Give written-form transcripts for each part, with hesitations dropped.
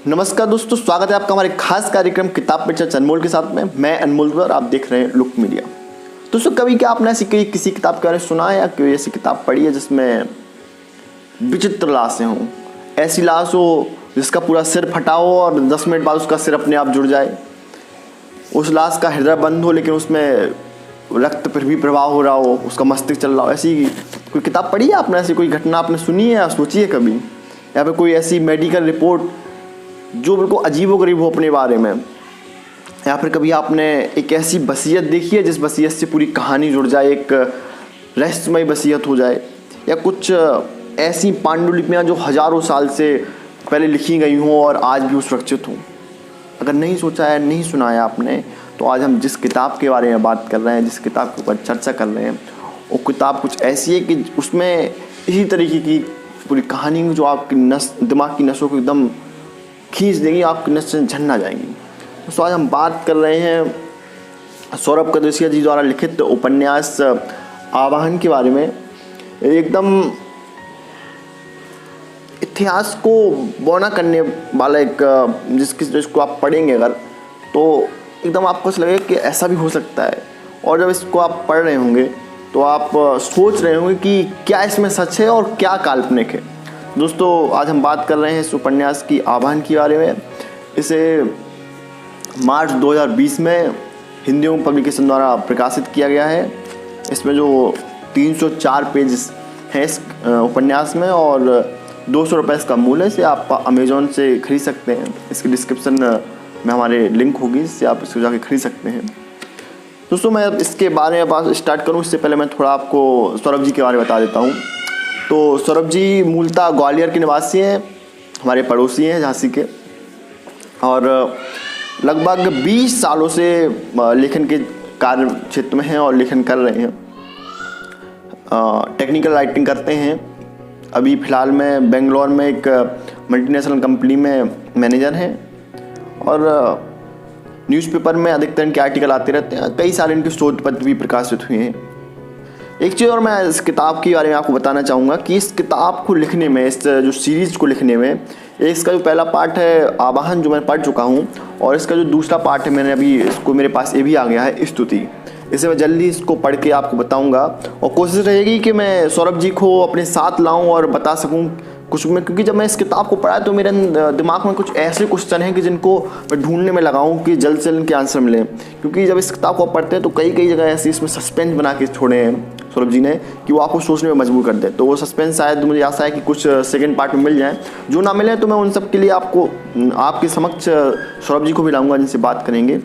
नमस्कार दोस्तों, स्वागत है आपका हमारे खास कार्यक्रम किताब पे चर्चा अनमोल के साथ में। मैं अनमोल और आप देख रहे हैं लुक मीडिया। दोस्तों, कभी क्या आपने ऐसी किसी किताब के बारे में सुना है या कोई ऐसी किताब पढ़ी है जिसमें विचित्र लाशें हों? ऐसी लाश हो जिसका पूरा सिर फटा हो और 10 मिनट बाद उसका सिर अपने आप जुड़ जाए। उस लाश का हृदय बंद हो लेकिन उसमें रक्त फिर भी प्रवाह हो रहा हो, उसका मस्तिष्क चल रहा हो। ऐसी कोई किताब पढ़ी है आपने? ऐसी कोई घटना आपने सुनी है या सोची है कभी? या फिर कोई ऐसी मेडिकल रिपोर्ट जो बिल्कुल अजीबोगरीब हो अपने बारे में? या फिर कभी आपने एक ऐसी वसीयत देखी है जिस वसीयत से पूरी कहानी जुड़ जाए, एक रहस्यमय वसीयत हो जाए? या कुछ ऐसी पांडुलिपियाँ जो हज़ारों साल से पहले लिखी गई हों और आज भी सुरक्षित हों? अगर नहीं सोचा है, नहीं सुना है आपने, तो आज हम जिस किताब के बारे में बात कर रहे हैं, जिस किताब के ऊपर चर्चा कर रहे हैं, वो किताब कुछ ऐसी है कि उसमें इसी तरीके की पूरी कहानी जो आपकी दिमाग की नसों को एकदम खींच देंगी, आपकी नसें झन्ना जाएंगी। तो आज हम बात कर रहे हैं सौरभ कदसिया जी द्वारा लिखित उपन्यास आवाहन के बारे में। एकदम इतिहास को बौना करने वाला एक जिसको आप पढ़ेंगे अगर, तो एकदम आपको लगेगा कि ऐसा भी हो सकता है। और जब इसको आप पढ़ रहे होंगे तो आप सोच रहे होंगे कि क्या इसमें सच है और क्या काल्पनिक है। दोस्तों, आज हम बात कर रहे हैं इस उपन्यास की आवाहन के बारे में। इसे मार्च 2020 में हिंदी पब्लिकेशन द्वारा प्रकाशित किया गया है। इसमें जो 304 पेज हैं इस उपन्यास में और 200 रुपये इसका मूल्य है। इसे आप अमेज़ॉन से खरीद सकते हैं। इसकी डिस्क्रिप्शन में हमारे लिंक होगी, जिससे आप इसको जाके खरीद सकते हैं। दोस्तों, मैं अब इसके बारे में बात स्टार्ट करूं इससे पहले मैं थोड़ा आपको सौरभ जी के बारे में बता देता हूं। तो सौरभ जी मूलतः ग्वालियर के निवासी हैं, हमारे पड़ोसी हैं झांसी के, और लगभग 20 सालों से लेखन के कार्य क्षेत्र में हैं और लेखन कर रहे हैं। टेक्निकल राइटिंग करते हैं। अभी फ़िलहाल में बेंगलोर में एक मल्टीनेशनल कंपनी में मैनेजर हैं और न्यूज़पेपर में अधिकतर इनके आर्टिकल आते रहते हैं। कई सारे इनके शोध पत्र भी प्रकाशित हुए हैं। एक चीज़ और मैं इस किताब के बारे में आपको बताना चाहूँगा कि इस किताब को लिखने में, इस जो सीरीज़ को लिखने में, इसका जो पहला पार्ट है आवाहन जो मैं पढ़ चुका हूँ, और इसका जो दूसरा पार्ट है मैंने अभी इसको मेरे पास ये भी आ गया है स्तुति। इसे मैं जल्दी इसको पढ़ के आपको बताऊँगा और कोशिश रहेगी कि मैं सौरभ जी को अपने साथ लाऊँ और बता सकूँ कुछ में, क्योंकि जब मैं इस किताब को पढ़ा तो मेरे दिमाग में कुछ ऐसे क्वेश्चन हैं कि जिनको मैं ढूंढने में लगाऊं कि जल्द से जल्द इनके आंसर मिलें। क्योंकि जब इस किताब को पढ़ते हैं तो कई जगह ऐसे इसमें सस्पेंस बना के छोड़े हैं सौरभ जी ने कि वो आपको सोचने में मजबूर कर दे। तो वो सस्पेंस शायद मुझे आशा है कि कुछ सेकेंड पार्ट में मिल जाए। जो ना मिले तो मैं उन सब के लिए आपके समक्ष सौरभ जी को भी लाऊंगा, जिनसे बात करेंगे।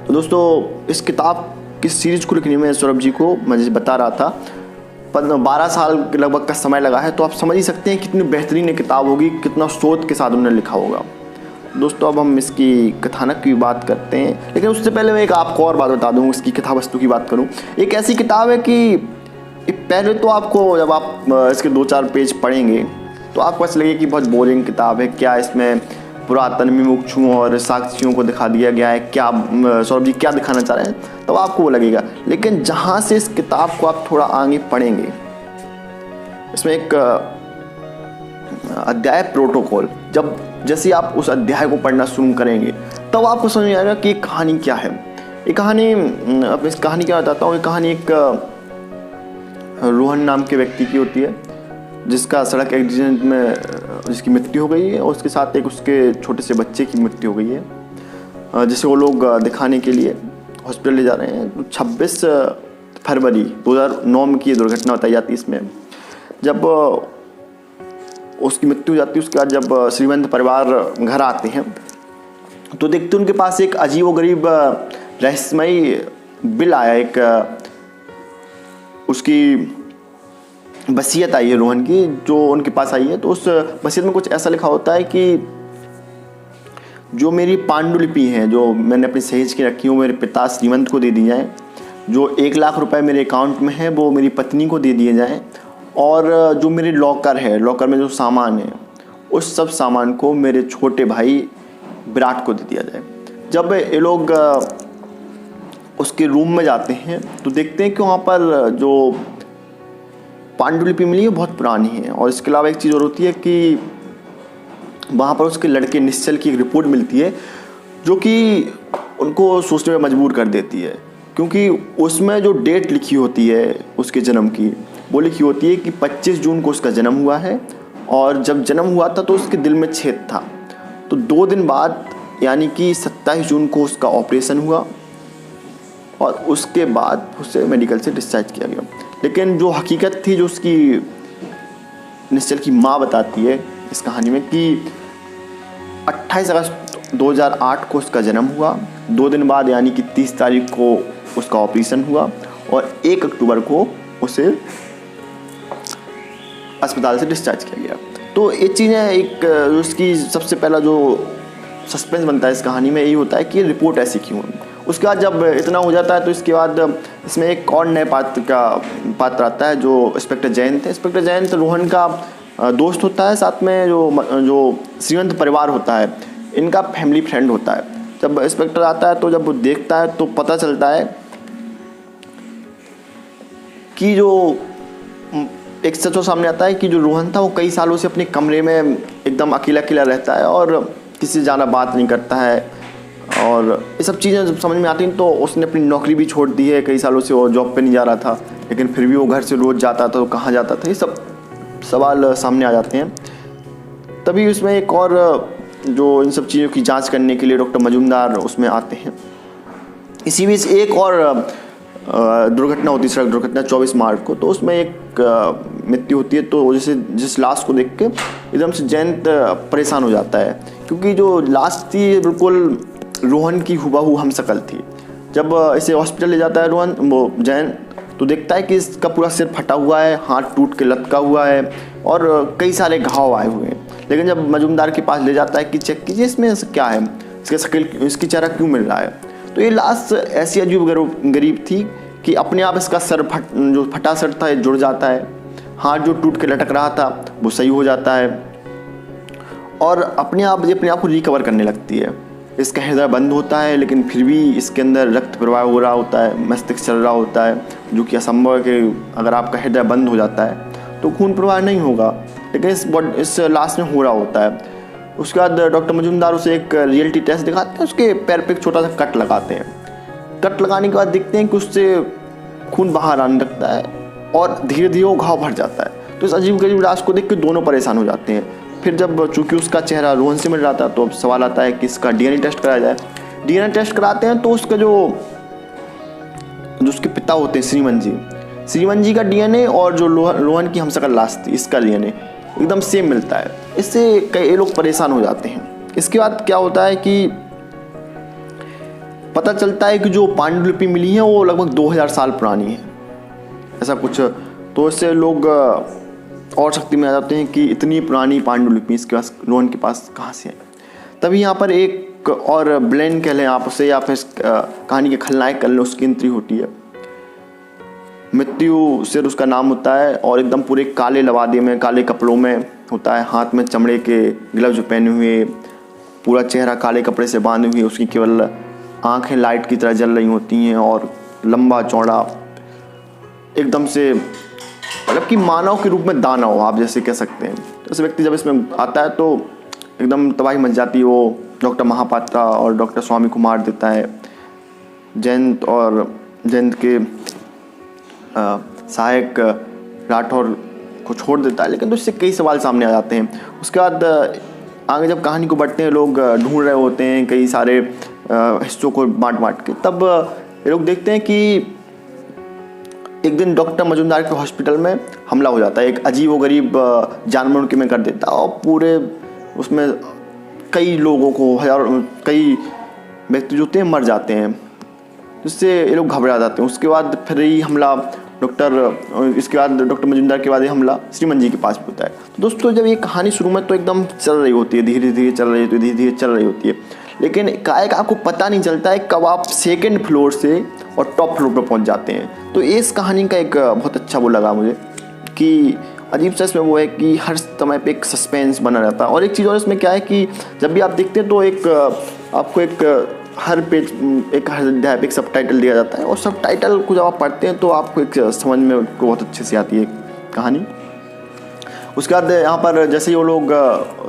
तो दोस्तों, इस किताब की सीरीज को लिखने में सौरभ जी को मैं जैसे बता रहा था 12 साल के लगभग का समय लगा है। तो आप समझ ही सकते हैं कितनी बेहतरीन किताब होगी, कितना सोच के साथ उन्होंने लिखा होगा। दोस्तों, अब हम इसकी कथानक की बात करते हैं, लेकिन उससे पहले मैं एक आपको और बात बता दूँ। इसकी कथा वस्तु की बात करूँ, एक ऐसी किताब है कि पहले तो आपको जब आप इसके 2-4 पेज पढ़ेंगे तो आपको ऐसा लगेगा कि बहुत बोरिंग किताब है। क्या इसमें पुरातन मुमुक्षुओं और साक्षियों को दिखा दिया गया है? क्या सौरभ जी क्या दिखाना चाह रहे हैं? तब आपको वो लगेगा। लेकिन जहाँ से इस किताब को आप थोड़ा आगे पढ़ेंगे, इसमें एक अध्याय प्रोटोकॉल, जैसे आप उस अध्याय को पढ़ना शुरू करेंगे तब आपको समझ में आएगा कि ये कहानी क्या है। ये कहानी, अब इस कहानी क्या बताता हूँ। ये कहानी एक रोहन नाम के व्यक्ति की होती है, जिसका सड़क एक्सीडेंट में जिसकी मृत्यु हो गई है, और उसके साथ एक उसके छोटे से बच्चे की मृत्यु हो गई है, जिसे वो लोग दिखाने के लिए हॉस्पिटल ले जा रहे हैं। 26 फरवरी 2009 में की ये दुर्घटना बताई जाती है। इसमें जब उसकी मृत्यु हो जाती है, उसके बाद जब श्रीमंत परिवार घर आते हैं तो देखते उनके पास एक अजीबोगरीब रहस्यमयी बिल आया। एक उसकी वसीयत आई है रोहन की, जो उनके पास आई है। तो उस वसीयत में कुछ ऐसा लिखा होता है कि जो मेरी पांडुलिपि हैं, जो मैंने अपनी सहेज के रखी हूँ, मेरे पिता श्रीमंत को दे दी जाएँ। जो 1 लाख रुपए मेरे अकाउंट में है वो मेरी पत्नी को दे दिए जाएँ। और जो मेरे लॉकर है, लॉकर में जो सामान है, उस सब सामान को मेरे छोटे भाई विराट को दे दिया जाए। जब ये लोग उसके रूम में जाते हैं तो देखते हैं कि वहाँ पर जो पांडुलिपि मिली है बहुत पुरानी है। और इसके अलावा एक चीज़ और होती है कि वहाँ पर उसके लड़के निश्चल की एक रिपोर्ट मिलती है जो कि उनको सोचने में मजबूर कर देती है, क्योंकि उसमें जो डेट लिखी होती है उसके जन्म की, वो लिखी होती है कि 25 जून को उसका जन्म हुआ है, और जब जन्म हुआ था तो उसके दिल में छेद था। तो 2 दिन बाद यानी कि 27 जून को उसका ऑपरेशन हुआ और उसके बाद उसे मेडिकल से डिस्चार्ज किया गया। लेकिन जो हकीकत थी, जो उसकी निश्चल की माँ बताती है इस कहानी में, कि 28 अगस्त 2008 को उसका जन्म हुआ, 2 दिन बाद यानी कि 30 तारीख को उसका ऑपरेशन हुआ, और 1 अक्टूबर को उसे अस्पताल से डिस्चार्ज किया गया। तो ये चीज़ें एक उसकी सबसे पहला जो सस्पेंस बनता है इस कहानी में, यही होता है कि ये रिपोर्ट ऐसी क्यों है। उसके बाद जब इतना हो जाता है तो इसके बाद इसमें एक और नए पात्र आता है जो इंस्पेक्टर जयंत है। इंस्पेक्टर जयंत रोहन का दोस्त होता है, साथ में जो श्रीवंत परिवार होता है इनका फैमिली फ्रेंड होता है। जब इंस्पेक्टर आता है तो जब वो देखता है तो पता चलता है कि जो एक सच सामने आता है कि जो रोहन था वो कई सालों से अपने कमरे में एकदम अकेला अकेला रहता है और किसी से ज़्यादा बात नहीं करता है, और ये सब चीज़ें जब समझ में आती हैं तो उसने अपनी नौकरी भी छोड़ दी है। कई सालों से वो जॉब पे नहीं जा रहा था, लेकिन फिर भी वो घर से रोज़ जाता था, तो कहाँ जाता था, ये सब सवाल सामने आ जाते हैं। तभी उसमें एक और जो इन सब चीज़ों की जांच करने के लिए डॉक्टर मजूमदार उसमें आते हैं। इसी बीच एक और दुर्घटना होती है, सड़क दुर्घटना 24 मार्च को। तो उसमें एक मृत्यु होती है, तो जैसे जिस लाश को देख के एकदम से जयंत परेशान हो जाता है, क्योंकि जो लाश थी बिल्कुल रोहन की हुबहू हमशक्ल थी। जब इसे हॉस्पिटल ले जाता है वो जयंत, तो देखता है कि इसका पूरा सिर फटा हुआ है, हाथ टूट के लटका हुआ है और कई सारे घाव आए हुए हैं। लेकिन जब मजूमदार के पास ले जाता है कि चेक कीजिए इसमें क्या है, इसकी चेहरा क्यों मिल रहा है, तो ये लाश ऐसी अजीब गरीब थी कि अपने आप इसका सर जो फटा सर था जुड़ जाता है, हाथ जो टूट के लटक रहा था वो सही हो जाता है, और अपने आप को रिकवर करने लगती है। इसका हृदय बंद होता है, लेकिन फिर भी इसके अंदर रक्त प्रवाह हो रहा होता है, मस्तिष्क चल रहा होता है, जो कि असंभव है कि अगर आपका हृदय बंद हो जाता है तो खून प्रवाह नहीं होगा, लेकिन इस लाश में हो रहा होता है। उसके बाद डॉक्टर मजूमदार उसे एक रियलिटी टेस्ट दिखाते हैं, उसके पैर पे एक छोटा सा कट लगाते हैं। कट लगाने के बाद देखते हैं कि उससे खून बाहर आने लगता है और धीरे धीरे वो घाव भर जाता है। तो इस अजीब गरीब लाश को देख के दोनों परेशान हो जाते हैं। फिर जब चूंकि उसका चेहरा रोहन से मिल रहा था, तो अब सवाल आता है कि इसका डीएनए टेस्ट कराया जाए। डीएनए टेस्ट कराते हैं तो उसका जो उसके पिता होते हैं श्रीमन जी का डीएनए और जो रोहन की हमशक्ल लाश थी इसका डीएनए एकदम सेम मिलता है। इससे कई लोग परेशान हो जाते हैं। इसके बाद क्या होता है कि पता चलता है कि जो पांडुलिपि मिली है वो लगभग 2000 साल पुरानी है, ऐसा कुछ। तो इससे लोग और शक्ति में आ जाते हैं कि इतनी पुरानी पांडुलिपि इसके पास, रोहन के पास कहाँ से है। तभी यहाँ पर एक और ब्लेन कह लें आप उसे, या फिर कहानी के खलनायक कह लें, उसकी एंट्री होती है। मृत्यु सिर उसका नाम होता है और एकदम पूरे काले लवादे में, काले कपड़ों में होता है, हाथ में चमड़े के ग्लव्स पहने हुए, पूरा चेहरा काले कपड़े से बांधे हुए, उसकी केवल आंखें लाइट की तरह जल रही होती हैं और लंबा चौड़ा एकदम से, मतलब कि मानव के रूप में दानव आप जैसे कह सकते हैं। तो ऐसे व्यक्ति जब इसमें आता है तो एकदम तबाही मच जाती है। वो डॉक्टर महापात्रा और डॉक्टर स्वामी को मार देता है। जयंत के सहायक राठौर को छोड़ देता है, लेकिन तो इससे कई सवाल सामने आ जाते हैं। उसके बाद आगे जब कहानी को बढ़ते हैं, लोग ढूंढ रहे होते हैं कई सारे हिस्सों को बांट के, तब ये लोग देखते हैं कि एक दिन डॉक्टर मजूमदार के हॉस्पिटल में हमला हो जाता है। एक अजीबोगरीब जानवर उनके में कर देता है और पूरे उसमें कई लोगों को, कई व्यक्ति जो होते हैं मर जाते हैं, जिससे ये लोग घबरा जाते हैं। उसके बाद फिर ही हमला इसके बाद डॉक्टर मजूमदार के बाद ये हमला श्रीमन जी के पास भी होता है। तो दोस्तों जब ये कहानी शुरू में तो एकदम चल रही होती है, धीरे धीरे चल रही होती है, लेकिन कायक आपको पता नहीं चलता है कब आप सेकंड फ्लोर से और टॉप फ्लोर पर पहुंच जाते हैं। तो इस कहानी का एक बहुत अच्छा वो लगा मुझे कि अजीब सा इसमें वो है कि हर समय पे एक सस्पेंस बना रहता है। और एक चीज़ और इसमें क्या है कि जब भी आप देखते हैं तो आपको हर पेज एक हर अध्याय पे एक सब टाइटल दिया जाता है, और सब टाइटल को जब आप पढ़ते हैं तो आपको एक समझ में बहुत अच्छे से आती है कहानी। उसके बाद यहाँ पर जैसे ही वो लोग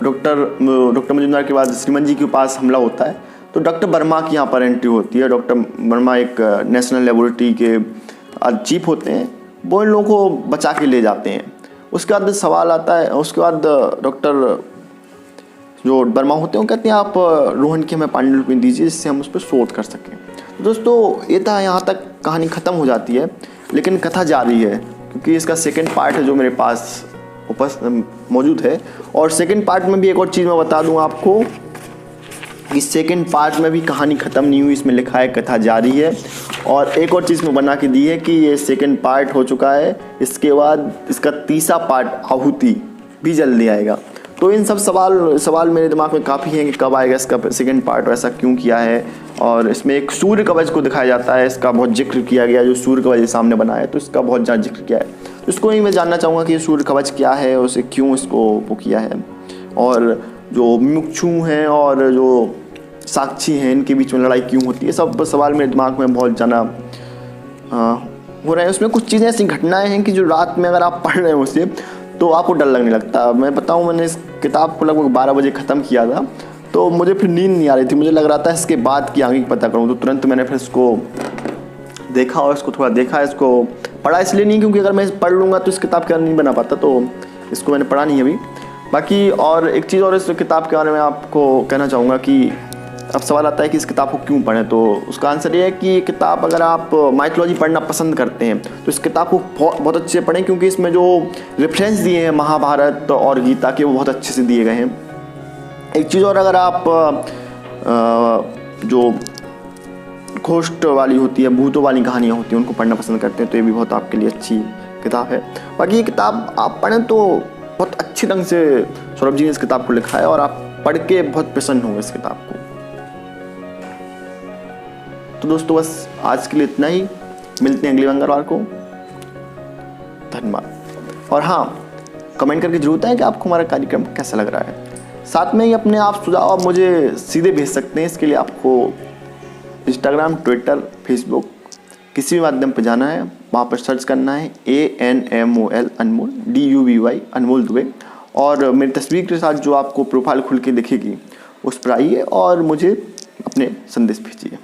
डॉक्टर मजुमदार के बाद श्रीमन जी के पास हमला होता है तो डॉक्टर वर्मा की यहाँ पर एंट्री होती है। डॉक्टर वर्मा एक नेशनल लेबोरेटरी के चीफ होते हैं, वो इन लोगों को बचा के ले जाते हैं। उसके बाद सवाल आता है, उसके बाद डॉक्टर जो वर्मा होते हैं वो कहते हैं आप रोहन की हमें पांडुलिपि दीजिए जिससे हम उस पर शोध कर सकें। तो दोस्तों ये था, यहाँ तक कहानी ख़त्म हो जाती है, लेकिन कथा जारी है क्योंकि इसका सेकंड पार्ट है जो मेरे पास मौजूद है। और सेकंड पार्ट में भी एक और चीज़ मैं बता दूं आपको, इस सेकंड पार्ट में भी कहानी ख़त्म नहीं हुई, इसमें लिखा है कथा जारी है। और एक और चीज़ में बना के दी है कि ये सेकंड पार्ट हो चुका है, इसके बाद इसका तीसरा पार्ट आहुति भी जल्दी आएगा। तो इन सब सवाल मेरे दिमाग में काफ़ी हैं कि कब आएगा इसका सेकंड पार्ट, ऐसा क्यों किया है। और इसमें एक सूर्य कवच को दिखाया जाता है, इसका बहुत जिक्र किया गया, जो सूर्य कवच सामने बना है तो इसका बहुत ज़्यादा जिक्र किया है। तो इसको ही मैं जानना चाहूँगा कि सूर्य कवच क्या है, उसे क्यों इसको वो किया है, और जो मुक्षु हैं और जो साक्षी हैं इनके बीच में लड़ाई क्यों होती है। सब सवाल मेरे दिमाग में बहुत ज़्यादा हो रहे हैं। उसमें कुछ चीज़ें ऐसी घटनाएं हैं कि जो रात में अगर आप पढ़ रहे हो उसे तो आपको डर लगने लगता है। मैं बताऊं, मैंने इस किताब को लगभग 12 बजे ख़त्म किया था, तो मुझे फिर नींद नहीं आ रही थी, मुझे लग रहा था इसके बाद की आगे पता करूं। तो तुरंत मैंने फिर इसको देखा और इसको थोड़ा देखा, इसको पढ़ा इसलिए नहीं क्योंकि अगर मैं पढ़ लूँगा तो इस किताब के बारे में नहीं बना पाता, तो इसको मैंने पढ़ा नहीं अभी। बाकी और एक चीज़ और इस किताब के बारे में आपको कहना चाहूँगा कि अब सवाल आता है कि इस किताब को क्यों पढ़ें, तो उसका आंसर ये है कि ये किताब अगर आप माइथोलॉजी पढ़ना पसंद करते हैं तो इस किताब को बहुत अच्छे से पढ़ें, क्योंकि इसमें जो रेफरेंस दिए हैं महाभारत और गीता के वो बहुत अच्छे से दिए गए हैं। एक चीज़ और, अगर आप जो घोस्ट वाली होती है, भूतों वाली कहानियाँ होती हैं, उनको पढ़ना पसंद करते हैं तो ये भी बहुत आपके लिए अच्छी किताब है। बाकी ये किताब आप पढ़ें तो बहुत अच्छे ढंग से सौरभ जी ने इस किताब को लिखा है और आप पढ़ के बहुत प्रसन्न होंगे इस किताब को। तो दोस्तों बस आज के लिए इतना ही, मिलते हैं अगले मंगलवार को। धन्यवाद। और हाँ, कमेंट करके जरूर बताएं कि आपको हमारा कार्यक्रम कैसा लग रहा है। साथ में ही अपने आप सुझाव आप मुझे सीधे भेज सकते हैं। इसके लिए आपको इंस्टाग्राम, ट्विटर, फेसबुक किसी भी माध्यम पर जाना है, वहाँ पर सर्च करना है ANMOL अनमोल DUBY अनमोल दुबे, और मेरी तस्वीर के साथ जो आपको प्रोफाइल खुल के दिखेगी उस पर आइए और मुझे अपने संदेश भेजिए।